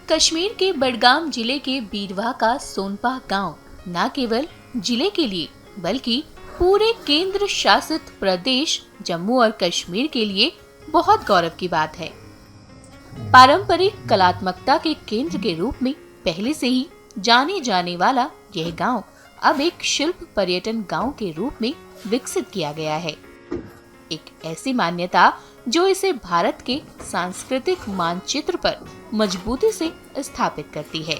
कश्मीर के बडगाम जिले के बीरवा का सोनपा गांव न केवल जिले के लिए बल्कि पूरे केंद्र शासित प्रदेश जम्मू और कश्मीर के लिए बहुत गौरव की बात है। पारंपरिक कलात्मकता के केंद्र के रूप में पहले से ही जाने जाने वाला यह गांव अब एक शिल्प पर्यटन गांव के रूप में विकसित किया गया है। एक ऐसी मान्यता जो इसे भारत के सांस्कृतिक मानचित्र पर मजबूती से स्थापित करती है।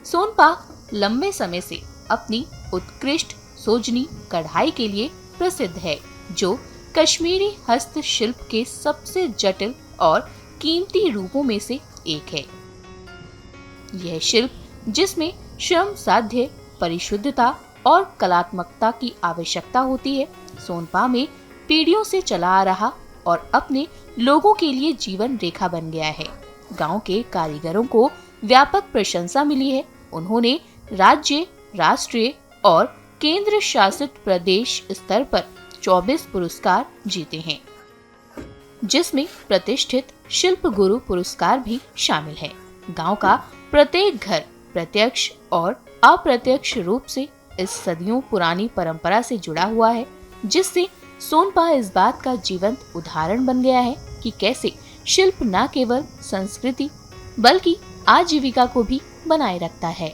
सोनपा लंबे समय से अपनी उत्कृष्ट सोजनी कढ़ाई के लिए प्रसिद्ध है, जो कश्मीरी हस्तशिल्प के सबसे जटिल और कीमती रूपों में से एक है। यह शिल्प, जिसमें श्रम साध्य, परिशुद्धता और कलात्मकता की आवश्यकता होती है, सोनपा में पीढ़ियों से चला आ रहा और अपने लोगों के लिए जीवन रेखा बन गया है। गांव के कारीगरों को व्यापक प्रशंसा मिली है। उन्होंने राज्य, राष्ट्रीय और केंद्र शासित प्रदेश स्तर पर 24 पुरस्कार जीते हैं, जिसमें प्रतिष्ठित शिल्प गुरु पुरस्कार भी शामिल है। गांव का प्रत्येक घर प्रत्यक्ष और अप्रत्यक्ष रूप से इस सदियों पुरानी परंपरा से जुड़ा हुआ है, जिससे सोनपा इस बात का जीवंत उदाहरण बन गया है कि कैसे शिल्प न केवल संस्कृति बल्कि आजीविका को भी बनाए रखता है।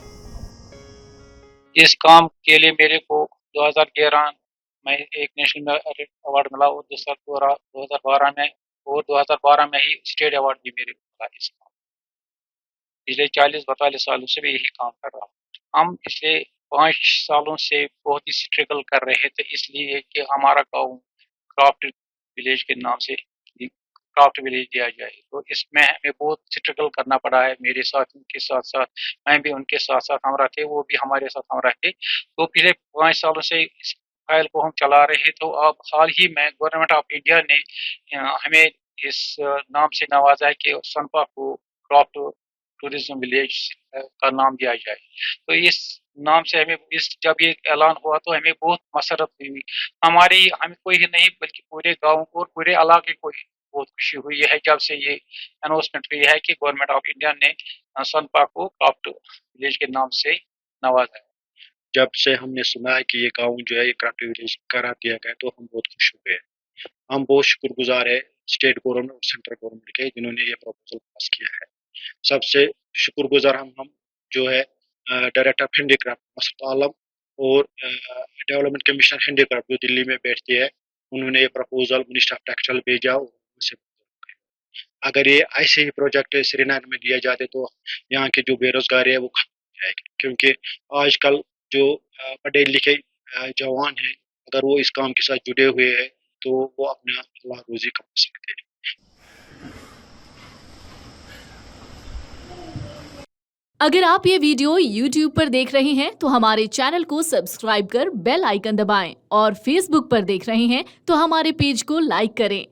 इस काम के लिए मेरे को 2011 में एक नेशनल मेरिट अवार्ड मिला और 2012 में और 2012 में ही स्टेट अवार्ड भी मेरे को मिला। इस काम पिछले 40-42 सालों से भी यही काम कर रहा हूँ। हम पिछले 5 सालों से बहुत ही स्ट्रगल कर रहे थे, इसलिए कि हमारा गाँव क्राफ्ट विलेज के नाम से क्राफ्ट विलेज दिया जाए। तो इसमें हमें बहुत स्ट्रगल करना पड़ा है। मेरे साथियों के साथ साथ मैं भी उनके साथ साथ हम रहते, वो भी हमारे साथ हम रहते। तो पिछले 5 सालों से इस फाइल को हम चला रहे। तो अब हाल ही में गवर्नमेंट ऑफ इंडिया ने हमें इस नाम से नवाजा है कि सोनपा को क्राफ्ट टूरिज्म विलेज का नाम दिया जाए। तो इस नाम से हमें जब ये ऐलान हुआ तो हमें बहुत मसरत हुई। हमें कोई ही नहीं बल्कि पूरे गाँव को और पूरे इलाके को बहुत खुशी हुई है जब से ये अनाउंसमेंट हुई है कि गवर्नमेंट ऑफ इंडिया ने सोनपा को क्राफ्ट विलेज के नाम से नवाजा है। जब से हमने सुना है कि ये गाँव जो है ये क्राफ्ट विलेज करा दिया गया तो हम बहुत खुश हुए हैं। हम बहुत शुक्रगुजार है स्टेट गवर्नमेंट और सेंट्रल गवर्नमेंट के, जिन्होंने ये प्रपोजल पास किया है। सबसे शुक्रगुजार हम जो है डायरेक्टर ऑफ हैंडीक्राफ्ट मसरत आलम और डेवलपमेंट कमिश्नर हैंडीक्राफ्ट जो दिल्ली में बैठती है, उन्होंने ये प्रपोजल मिनिस्टर ऑफ टेक्सटाइल भेजा और उनसे अगर ये ऐसे ही प्रोजेक्ट श्रीनगर में दिए जाते तो यहाँ की जो बेरोजगारी है वो खत्म हो जाएगी, क्योंकि आजकल जो पढ़े लिखे जवान हैं अगर वो इस काम के साथ जुड़े हुए हैं तो वो अपना हलाल रोजी कमा सकते हैं। अगर आप ये वीडियो YouTube पर देख रहे हैं तो हमारे चैनल को सब्सक्राइब कर बेल आइकन दबाएं और Facebook पर देख रहे हैं तो हमारे पेज को लाइक करें।